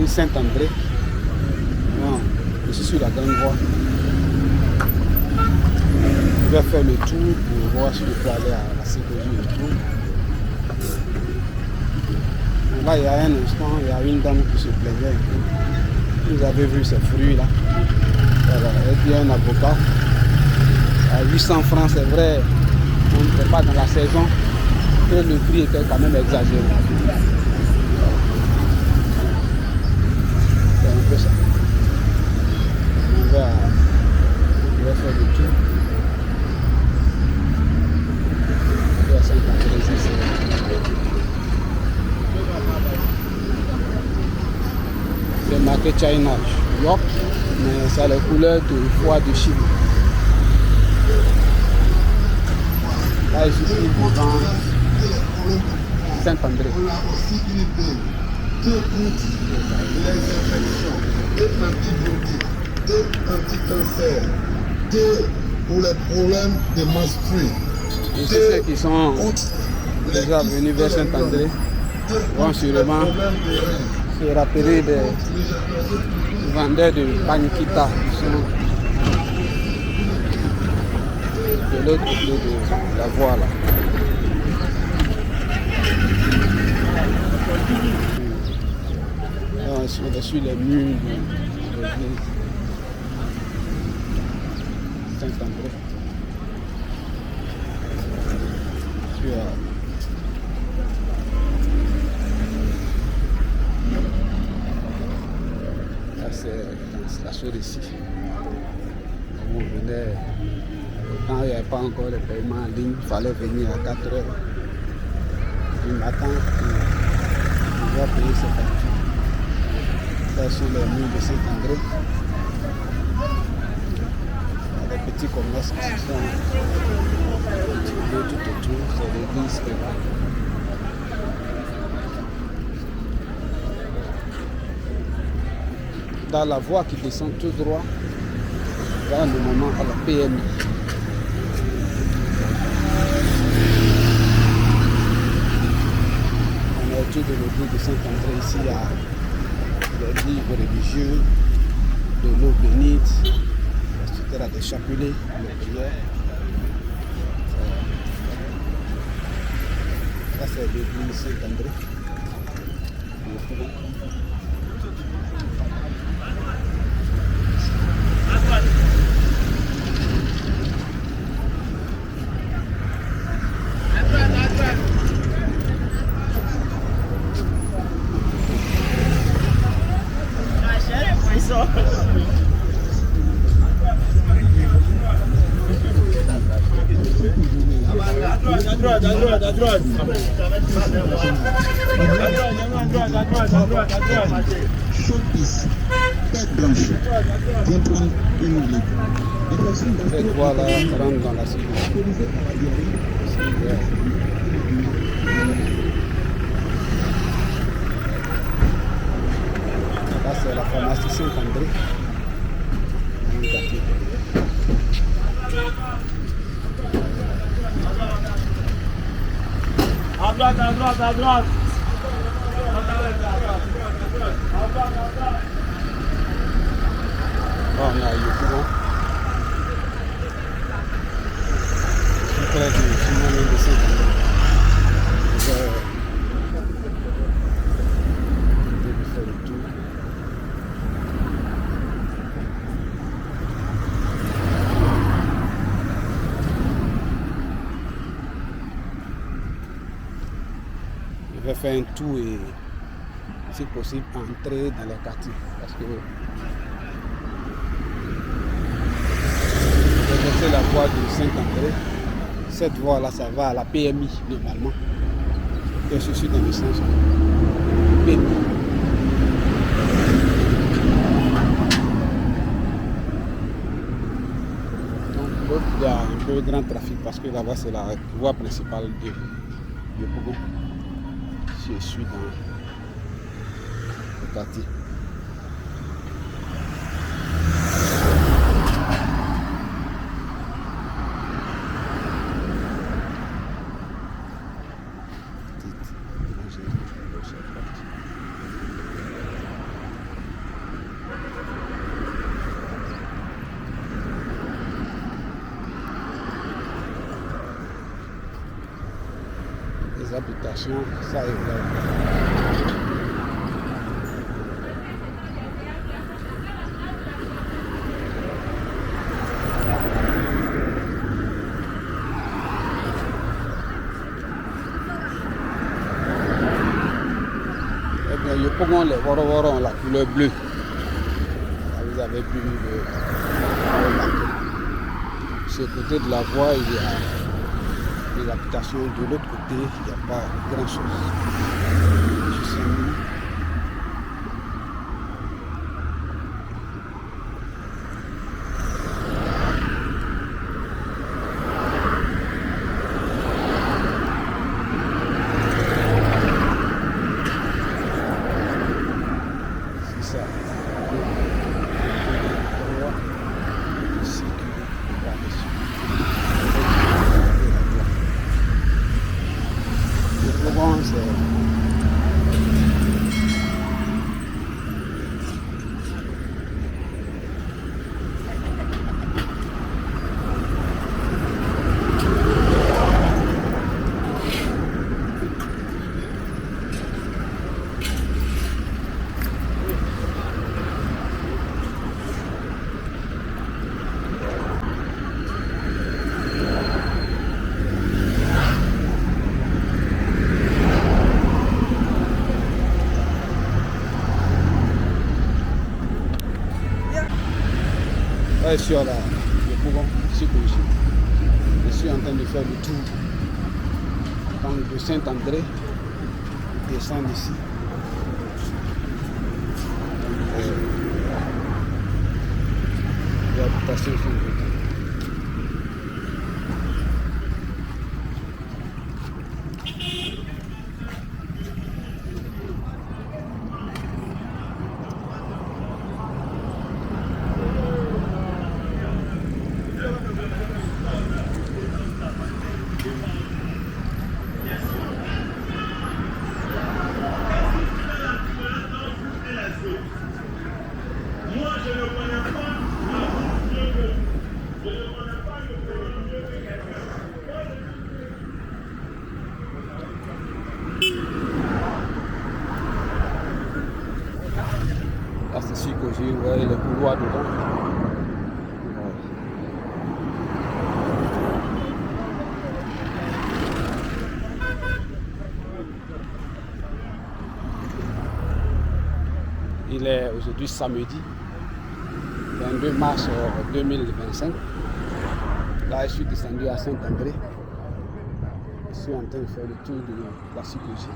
Saint-André. Bon, je suis sur la grande voie. Je vais faire le tour pour voir si je peux aller à la sécurité et tout. Là, il y a un instant, il y a une dame qui se plaignait. Vous avez vu ces fruits-là. Voilà, elle dit un avocat. À 800 francs, c'est vrai, on ne fait pas dans la saison, que le prix était quand même exagéré. C'est un peu ça. On va faire le tour. C'est marqué China York, mais ça a les couleurs de foie de Chine. Là, je suis devant Saint-André. La possibilité de contre les infections, de antibiotiques, de anti-cancer, de pour les problèmes de menstrues. Et c'est ceux qui sont déjà venus vers Saint-André vont sûrement se rappeler des vendeurs de Panikita qui sont de l'autre côté de la voie là. Ils sont dessus les murs de l'église Saint-André. Là c'est la chose ici. On venait, quand il n'y avait pas encore le paiement en ligne, il fallait venir à 4 heures du matin pour pouvoir payer ses factures. Là sont les murs de Saint-André. Il y a des petits commerces qui se font tout autour, c'est l'église qui est là. Dans la voie qui descend tout droit, vers le moment à la PMI. On est autour de l'église de Saint-André. Ici, il y a des livres religieux, de l'eau bénite, etc., des chapelets, les prières. Ça, c'est l'église Saint-André. À droite. Showpiece, tête blanche, vient prendre une olive. Cette voie-là rentre dans la sécurité. Là, c'est la pharmacie Saint-André. À droite. On a eu le courant. Près du chemin de Saint-André. Je vais faire le tour. Je vais faire un tour et, si possible, entrer dans les quartiers. Parce que c'est la voie de Saint-André. Cette voie-là, ça va à la PMI normalement. Et je suis dans le sens PMI. Donc, il y a un peu de grand trafic parce que là-bas, c'est la voie principale de Bougon. Je suis dans le quartier. les habitations, ça est vrai. Eh bien, je prends les woro la couleur bleue. Là, vous avez pu le remarquer. Ce côté de la voie, il y a des habitations. De l'autre côté, il n'y a pas grand chose. C'est ça. Sur le courant psychologique. Je suis en train de faire le tour donc de Saint-André, descendre ici. Les habitations sont votées. Là, c'est sûr que j'ai ouvert le couloir dedans. Il est aujourd'hui samedi 22 mars 2025. Là, je suis descendu à Saint-André. Je suis en train de faire le tour de la psychologie.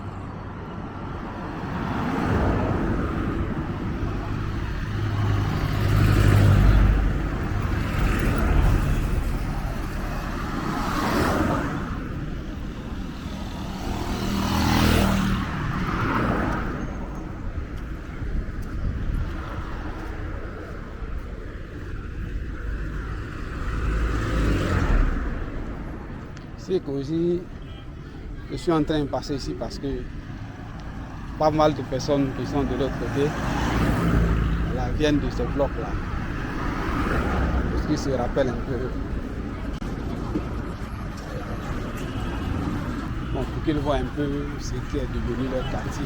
C'est qu'aussi, je suis en train de passer ici parce que pas mal de personnes qui sont de l'autre côté viennent de ce bloc-là. Parce qu'ils se rappellent un peu. Bon, pour qu'ils voient un peu ce qui est devenu leur quartier.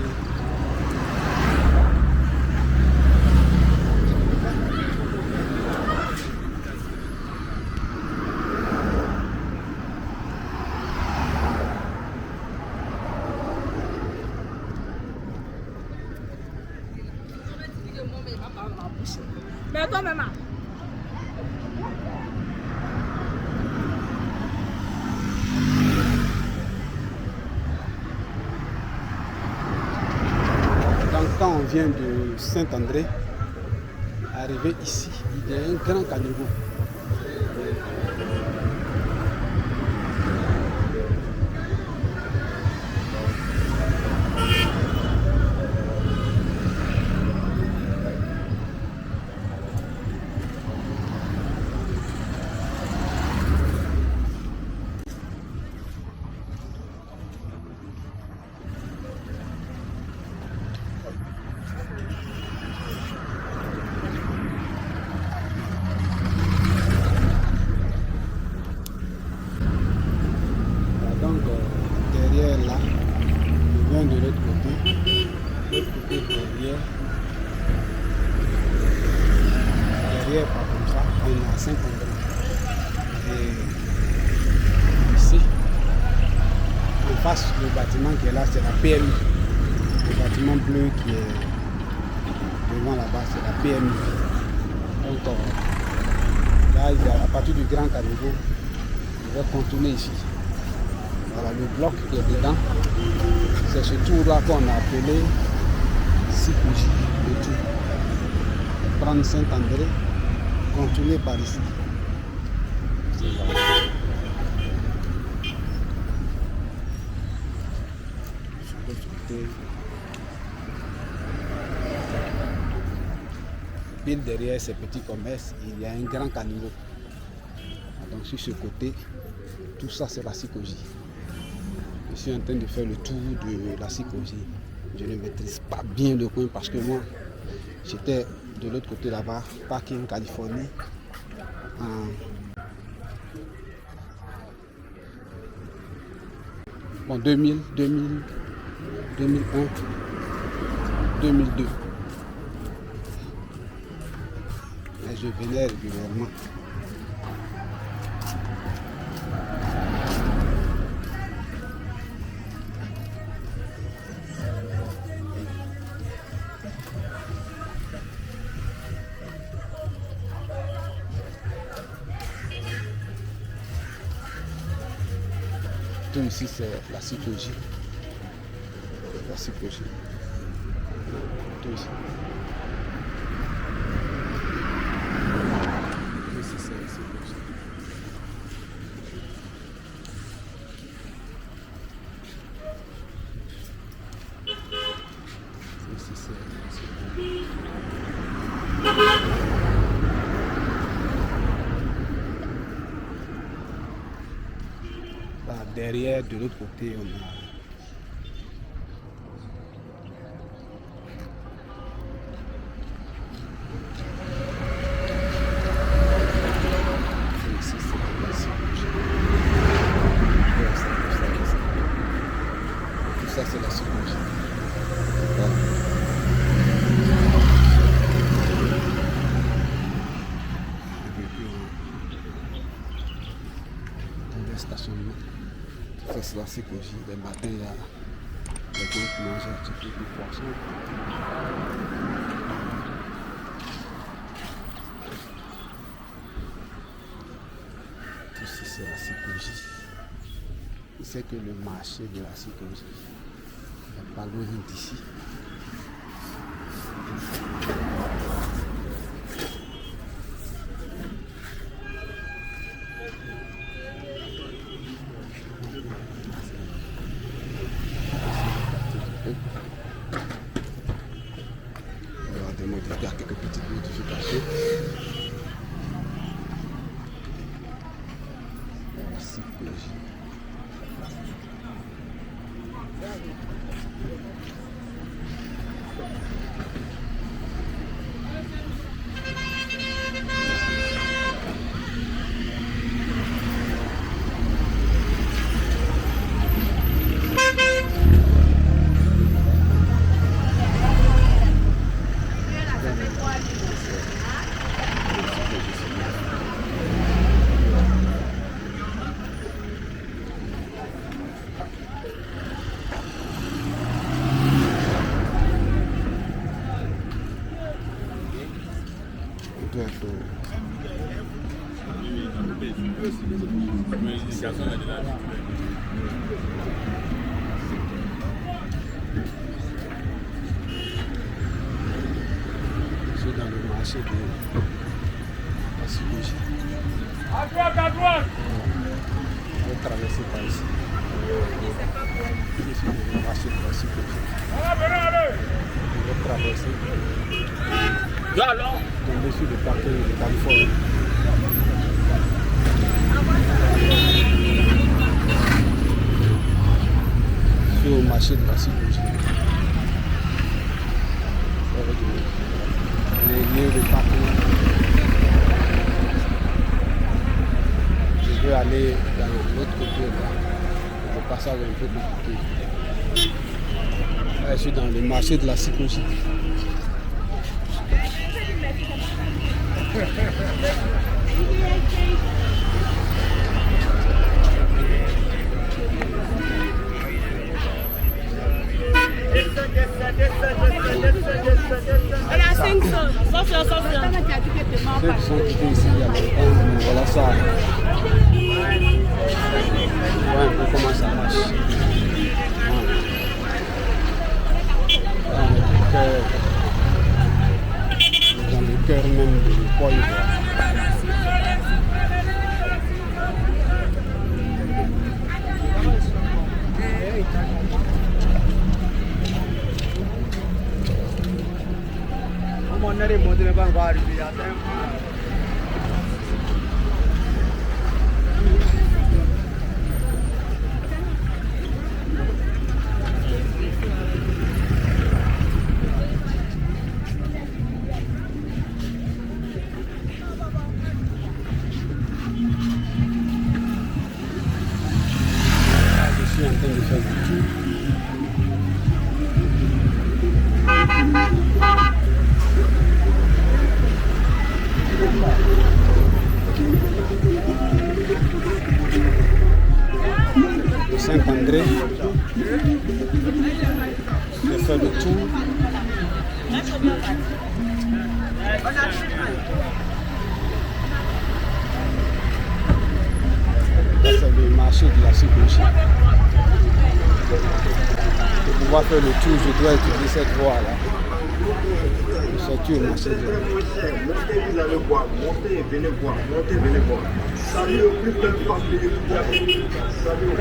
Mais toi, maman. Donc quand on vient de Saint-André, arrivé ici, il y a un grand caniveau. à Saint-André. Et ici, en face, le bâtiment qui est là, c'est la PMI. Le bâtiment bleu qui est devant là-bas, c'est la PMI. Donc là, à partir du Grand Caniveau, il va contourner ici. Voilà le bloc qui est dedans. C'est ce tour-là qu'on a appelé Sikoji, le tour. Prendre Saint-André, contourner par ici. C'est là. Pile derrière ces petits commerces, il y a un grand caniveau. Donc sur ce côté, tout ça c'est la Sikoji. Je suis en train de faire le tour de la Sikoji. Je ne maîtrise pas bien le coin parce que moi, j'étais de l'autre côté là-bas, parking Californie. En 2000, 2001, 2002. Et je venais régulièrement. Tout ici c'est la Sikoji. La Sikoji. Tout ici. Tout ici c'est la Sikoji. Tout ici c'est la Sikoji. Là, derrière, de l'autre côté, on a ça c'est la Sikoji. Voilà. Le stationnement. Ça c'est la Sikoji. Le matin, il y a les gens qui mangent un petit peu de poisson. Tout ça c'est la Sikoji. C'est que le marché de la Sikoji n'est pas loin d'ici. Il y a quelques petites modifications. La Sikoji. C'est dans le marché de la Sikoji. À droite, à droite. On va traverser par ici. Je suis dans le marché de la Sikoji. Allez. On va traverser. Là, là. Tomber sur le parking de Californie. Sur le marché de la Sikoji. Les lieux de parking. Je veux aller dans l'autre côté là. Le passage est un peu compliqué. Là, je suis dans le marché de la Sikoji. ça. Ouais, un peu comment ça marche. Dans le cœur même de Côte d'Ivoire. Je suis en train de faire du tour. Saint-André, je fais le tour. Là, c'est le marché de la sécurité. Pour pouvoir faire le tour, je dois utiliser cette voie-là. Je sortis au marché de la Montez, vous allez voir. Montez, venez voir. Montez, venez voir. Salut le plus belle femme de l'Égypte. Salut.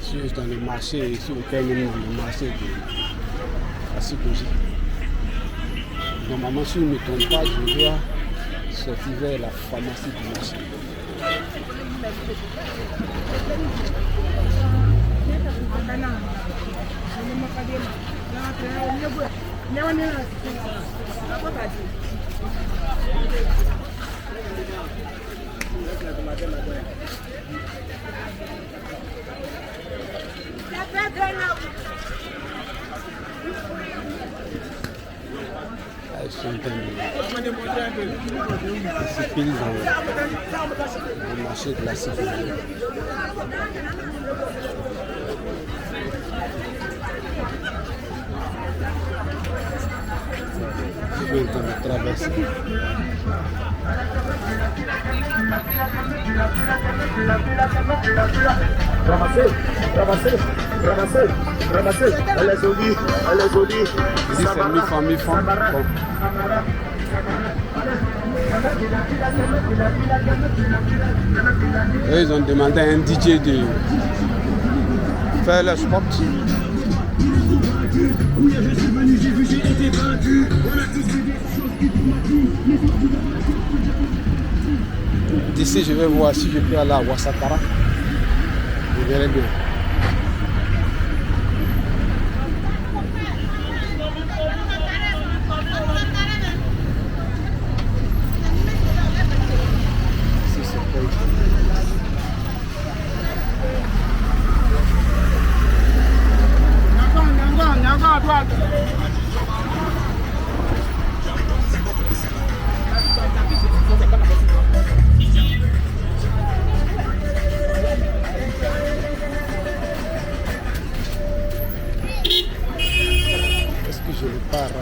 Je suis dans le marché ici au terminal, le marché de la Sikoji. Normalement, si je ne me trompe pas, je dois sortir vers la pharmacie du marché. Ils sont en train de se piler dans le marché de la sécurité. Je suis en train de traverser. Ramassez. Elle est jolie. Ici, c'est 1000 francs. Bon. Et ils ont demandé à un DJ de faire le spot. D'ici, je vais voir si je peux aller à Ouassakara. Je verrai bien. Est-ce que je le pars?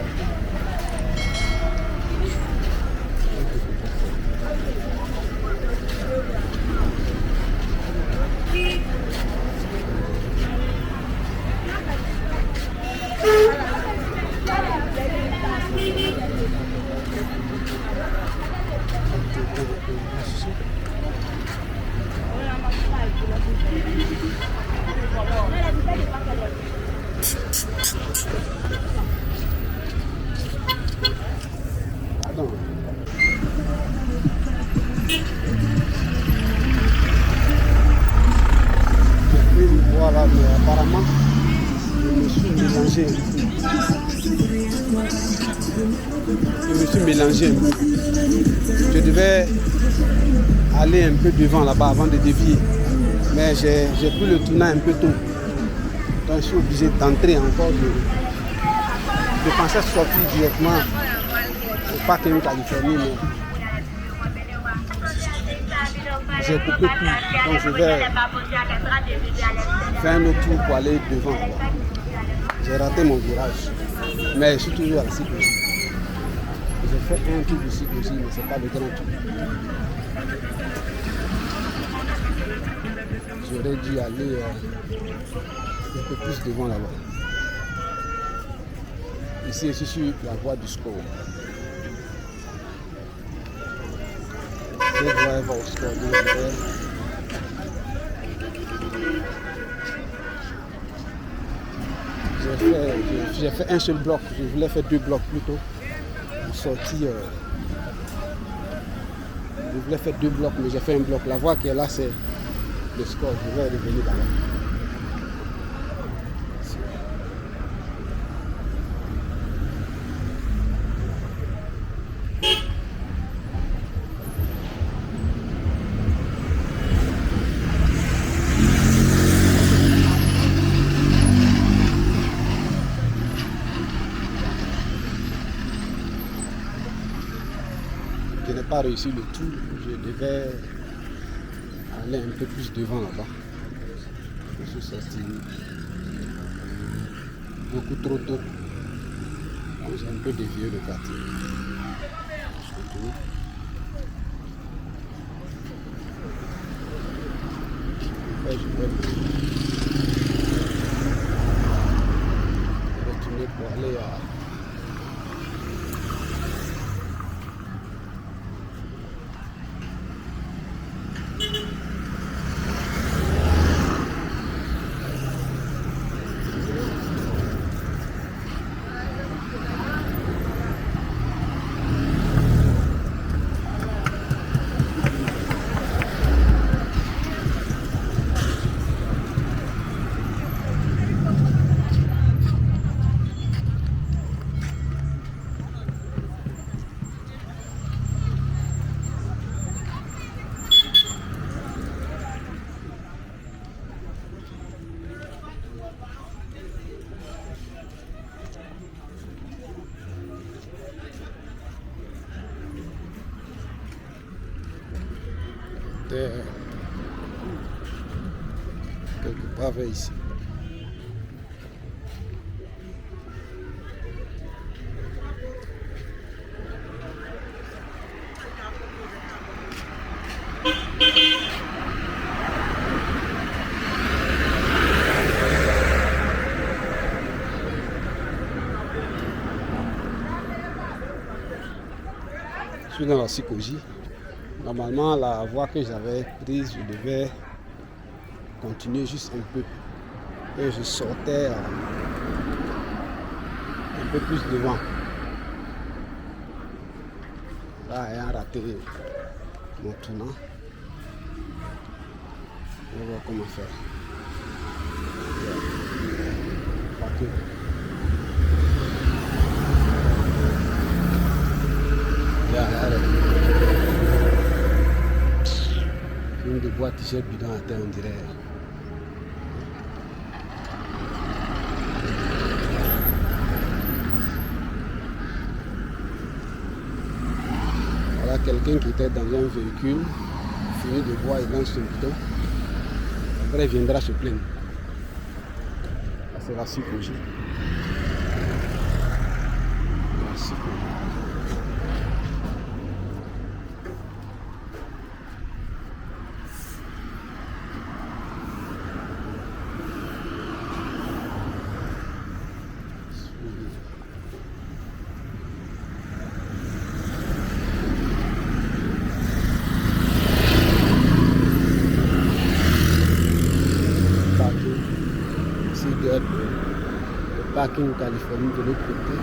Voilà, mais apparemment, je me suis mélangé. Je devais aller un peu devant là-bas avant de dévier. Mais j'ai pris le tournant un peu tôt. Donc je suis obligé d'entrer encore, de penser à sortir directement au parking Californie. Mais j'ai coupé tout. Donc je vais faire un autre tour pour aller devant là-bas. J'ai raté mon virage. Mais je suis toujours à la cyclosie. J'ai fait un tour de cyclosie, mais ce n'est pas le grand tour. J'aurais dû aller un peu plus devant là-bas. Ici, je suis sur la voie du score. Je dois aller au score. J'ai fait un seul bloc. Je voulais faire 2 blocs plutôt. Pour sortir. Je voulais faire 2 blocs, mais j'ai fait un bloc. La voie qui est là, c'est le score. Je vais revenir là-bas. Je n'ai pas réussi le tour, je devais aller un peu plus devant là-bas. Je suis sorti beaucoup trop tôt. J'ai un peu dévié le quartier. Je continue. Et je vais retourner pour aller à... quelque part vers ici. Je suis dans la Sikoji. Normalement, la voie que j'avais prise, je devais continuer juste un peu. Et je sortais un peu plus devant. Là, ayant raté mon tournant. On va voir comment faire. Okay. Une de boîte t-shirt bidon à terre, on dirait. Voilà quelqu'un qui était dans un véhicule, fini de boire, il lance son bidon. Après, il viendra se plaindre. C'est la Sikoji. La Sikoji. Le parking Californie de l'autre côté.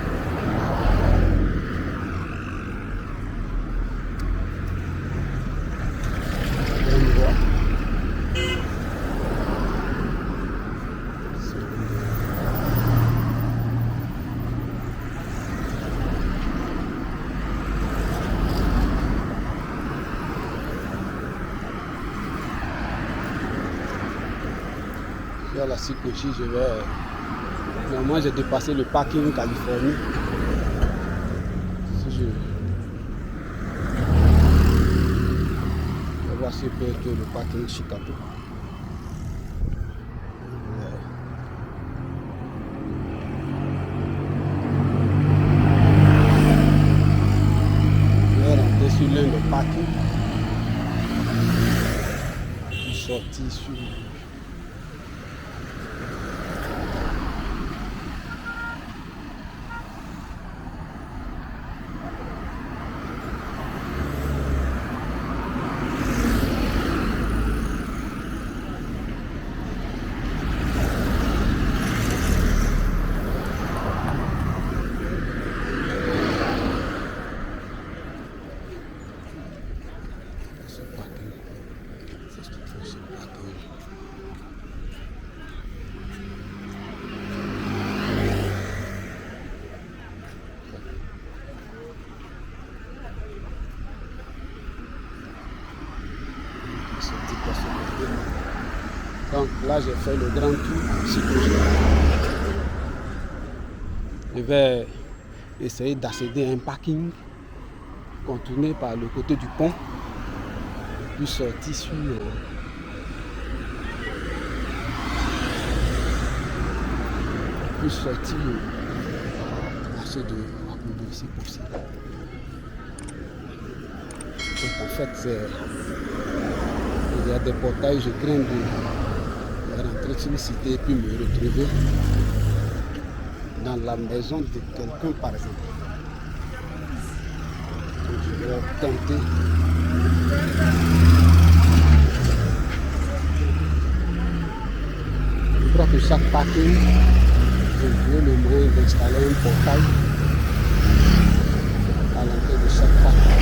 Dans la Sikoji, je vais... Normalement, j'ai dépassé le parking Californie. Si je... Voici un peu le parking Chicago. Je vais rentrer sur l'un des parkings. Je suis sorti sur... Donc là, j'ai fait le grand tour. Je vais essayer d'accéder à un parking contourné par le côté du pont, puis sortir sur marché de Wakubo si possible. Donc en fait, il y a des portails, je crains de rentrer sur une cité et puis me retrouver dans la maison de quelqu'un par exemple. Donc je vais tenter. Je crois que chaque parking, je veux le moyen d'installer un portail à l'entrée de chaque parking.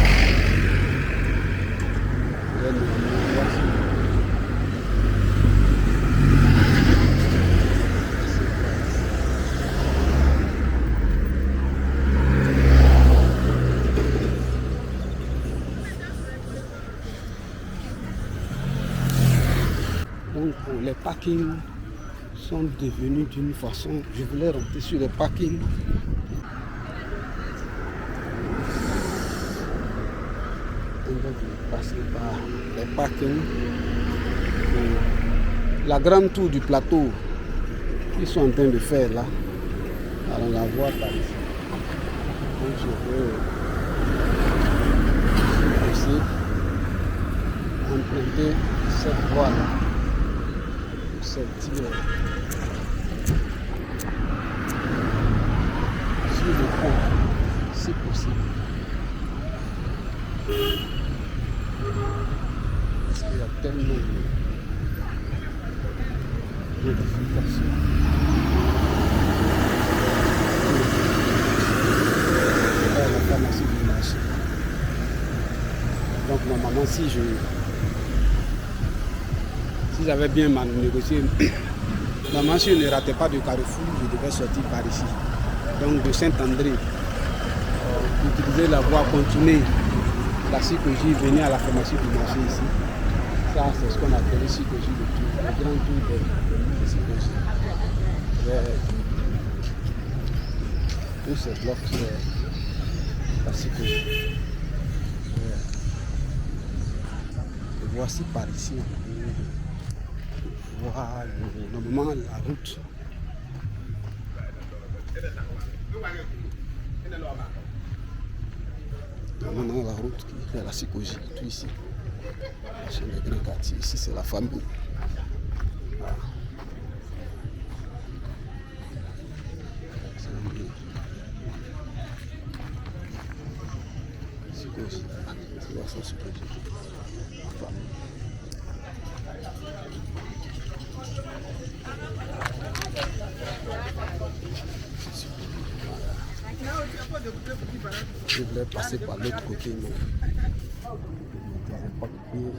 Donc les parkings sont devenus d'une façon, je voulais rentrer sur les parkings. On va passer par les parkings. La grande tour du plateau qu'ils sont en train de faire là. Alors on la voit par ici. Donc je veux aussi emprunter cette voie là. Sortir sur le pont si possible. Parce qu'il y a tellement de modifications. La pharmacie du marché. Donc normalement si j'avais bien négocié, normalement si je ne ratais pas de Carrefour, je devais sortir par ici. Donc de Saint-André, utiliser la voie contournée, la Sikoji, venir à la pharmacie du marché ici. Ça, c'est ce qu'on appelle Sikoji, le grand tour de Sikoji. Tous ces blocs, c'est la Sikoji. Et voici par ici. Voilà, normalement la route. Normalement la route qui est la Sikoji, tout ici. C'est les grands quartiers, ici c'est la famille. Voilà. Sikoji, tu vois ça Sikoji. La famille. Je voulais passer par l'autre côté, mais je n'avais pas de pied.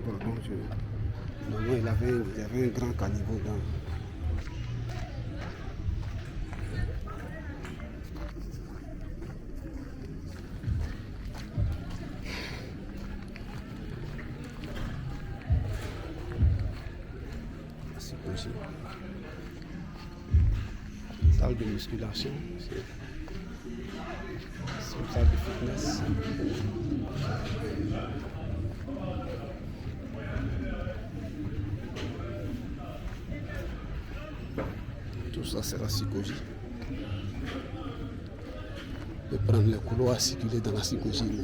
Donc normalement, il y avait un grand caniveau dans. de musculation, c'est une salle de fitness. Tout ça c'est la psychologie. On peut prendre le couloir, circuler dans la psychologie, mais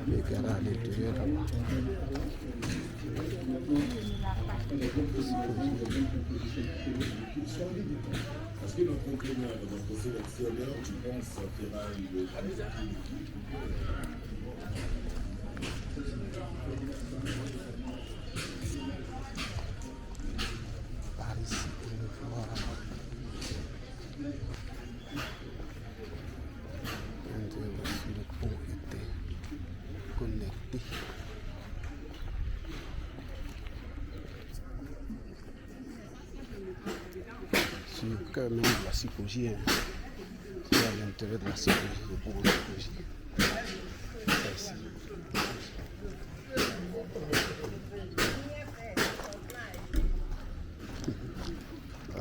les gars à l'intérieur là-bas. Parce que le complément de votre sélectionneur, tu penses qu'il y aura une Par ici, on le voit là-bas. Le pont était connecté. Sur le cœur même de la psychologie, c'est à l'intérieur de la psychologie, le pont de la psychologie. Ça ici.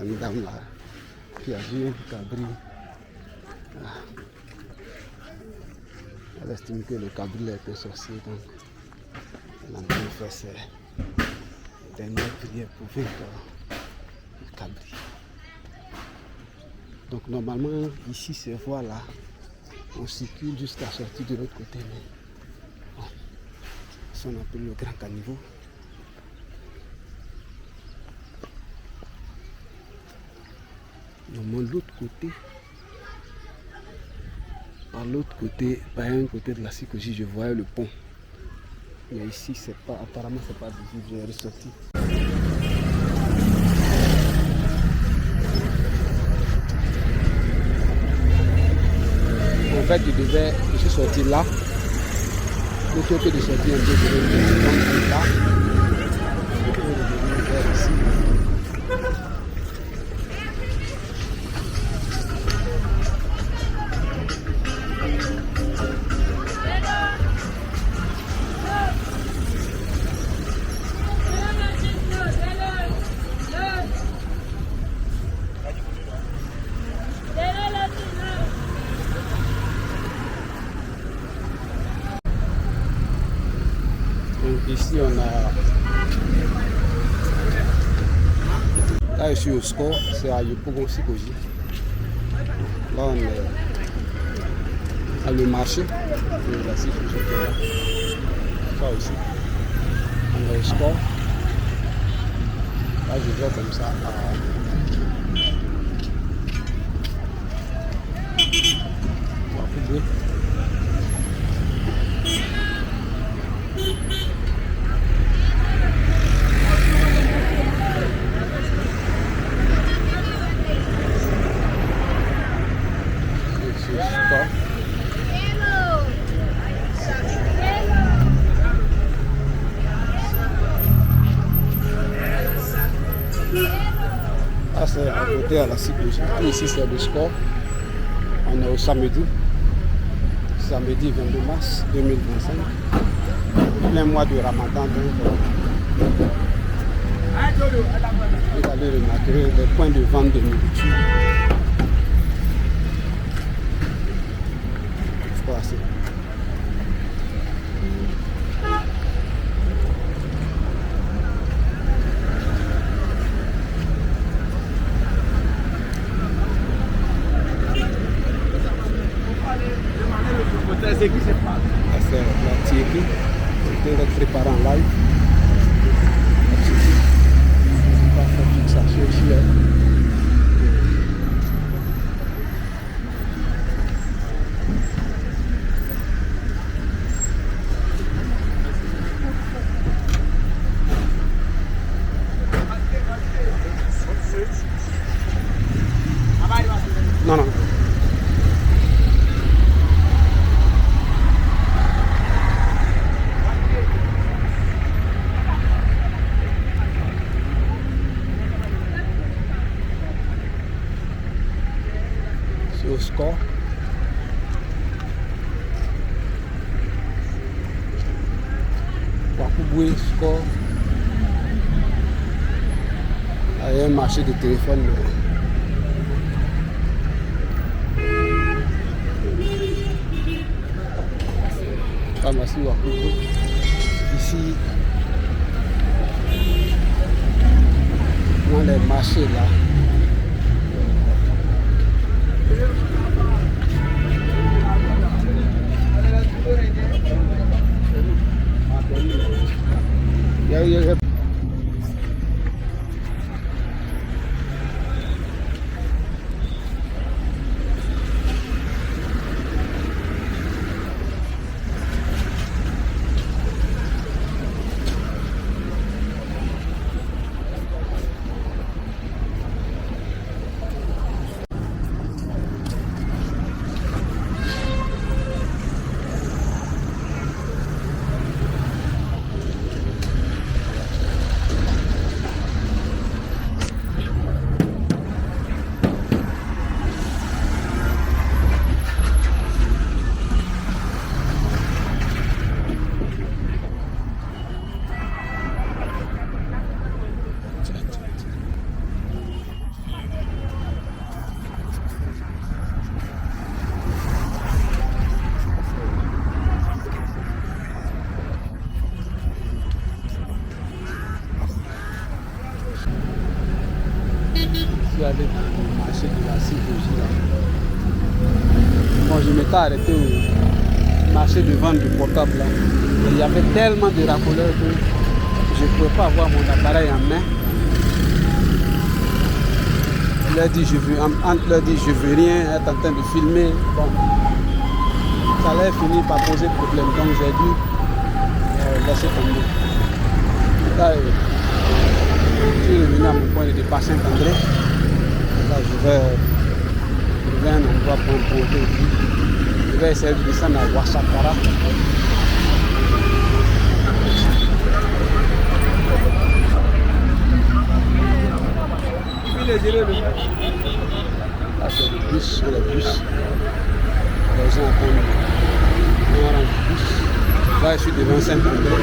Une dame là qui a vu un cabri. Elle estime que le cabri est un sorcier, donc elle a envie de faire ses dernières prières pour vaincre le cabri. Donc normalement ici ces voies là, on circule jusqu'à sortir de l'autre côté, mais bon, ça on appelle le grand caniveau. Normalement l'autre côté, par l'autre côté, par un côté de la psychologie, je voyais le pont. Mais ici, c'est pas, apparemment, c'est pas visible, j'ai ressorti. En fait, je suis sorti là. Plutôt que de sortir un peu de là. Ici. Ici on a, là je suis au score, c'est à Yopougon Psychologie. Là on est à le marché de la psychologie qui est là. Ça aussi, on est au score. Là je vois comme ça à Football. Là c'est à côté à la psychologie. Ici c'est le score. On est au samedi 22 mars 2025. Plein mois de Ramadan. Donc, vous allez remarquer les points de vente de nourriture. Voilà, c'est la Thierry, on peut être préparé en live. On va faire fixation ici. Non, non. Au score. Wakubwe score Il y a un marché de téléphone. Pharmacie Wakoko. Ici, dans les marchés là. Il y a aller dans le marché de la Cyprus là. Bon, je m'étais arrêté au marché de vente du portable là. Et il y avait tellement de racoleurs que je ne pouvais pas avoir mon appareil en main. Il a dit je veux rien, être en train de filmer. Bon, ça allait finir par poser problème, donc j'ai dû laisser tomber. Là, je suis revenu à mon point de départ Saint-André. Là, je vais trouver un endroit pour me poser. Je vais essayer de descendre à Ouassakara. Là, c'est le bus, sur le bus. Les gens attendent un rang de bus. Là, je suis devant Saint-André.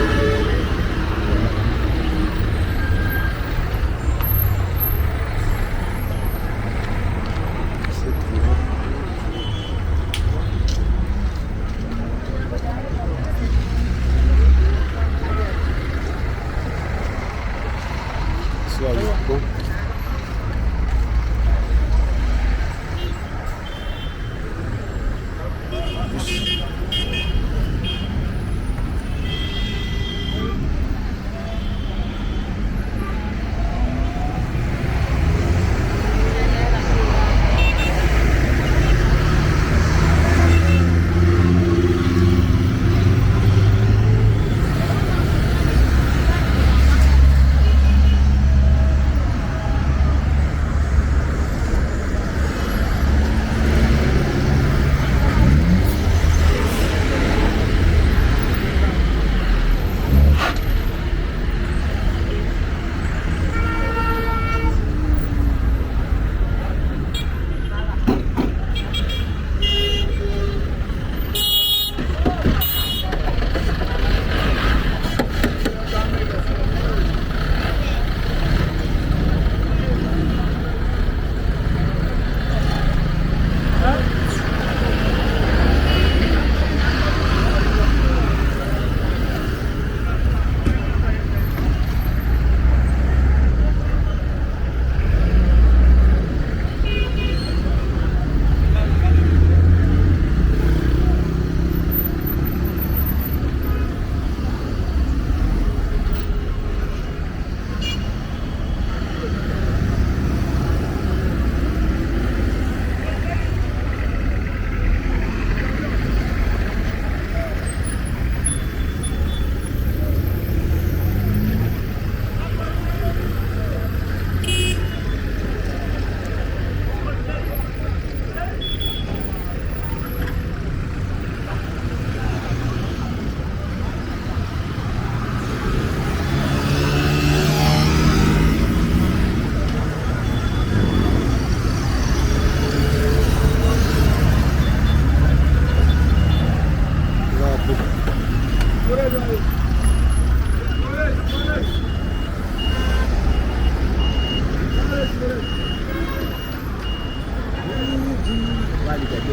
pas Liberté.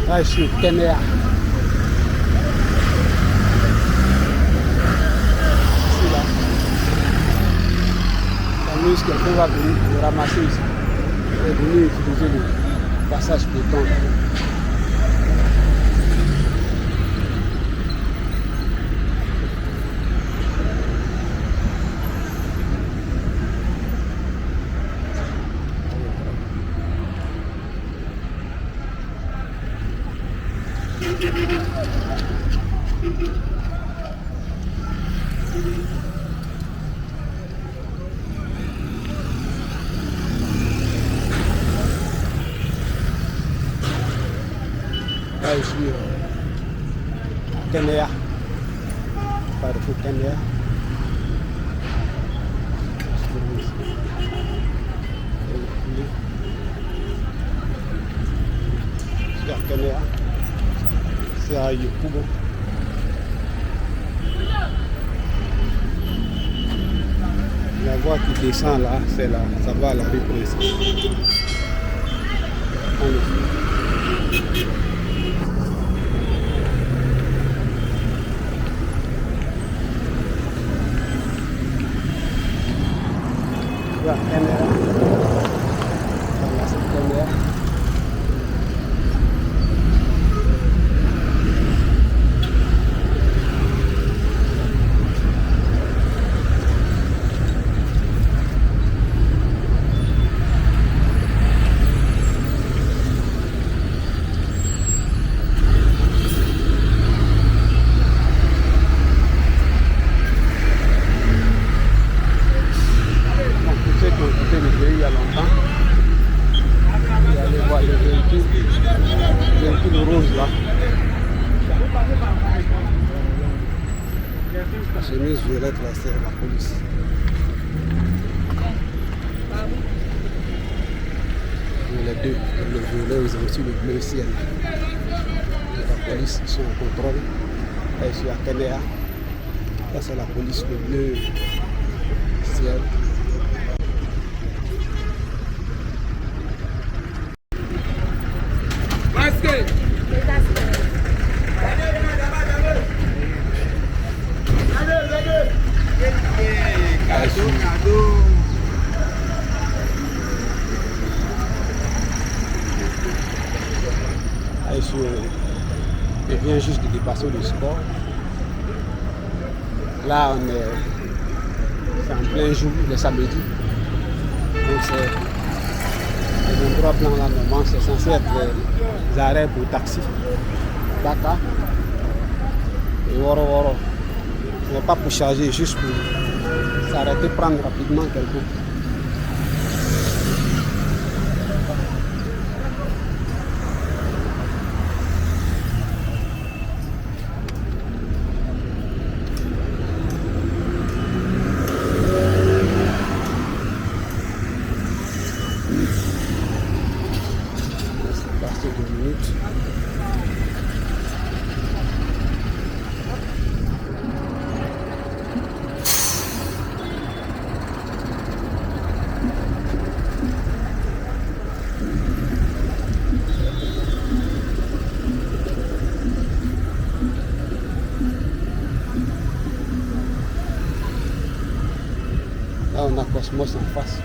Là, je suis au Kenya. Ici, là. La nuit, quelqu'un va venir le ramasser ici. Il est venu utiliser le passage piéton. Là, je suis au Kenya. Par le Kenya. Je suis à Kenya. C'est à Yopougon. La voie qui descend là, c'est là, ça va à la rue Princesse. Voilà, caméra. Voilà, cette caméra. Il y a longtemps, vous allez voir le véhicule rouge là. La chemise violette là, c'est la police. Les deux, le violet, ils ont aussi le bleu ciel. La police, ils sont en contrôle. Là, je suis à Kenya. Là, c'est la police, le bleu ciel. Je viens juste de dépasser le sport. Là, c'est en plein jour, le samedi. Donc c'est un endroit plein là, normalement, c'est censé être des arrêts pour taxi. Dakar et Woro Woro. Mais pas pour charger, juste pour s'arrêter, prendre rapidement quelqu'un. C'est 2 minutes. Là, on a Cosmos en face.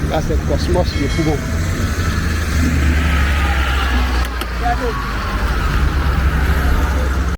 Là, c'est Cosmos, le poumon.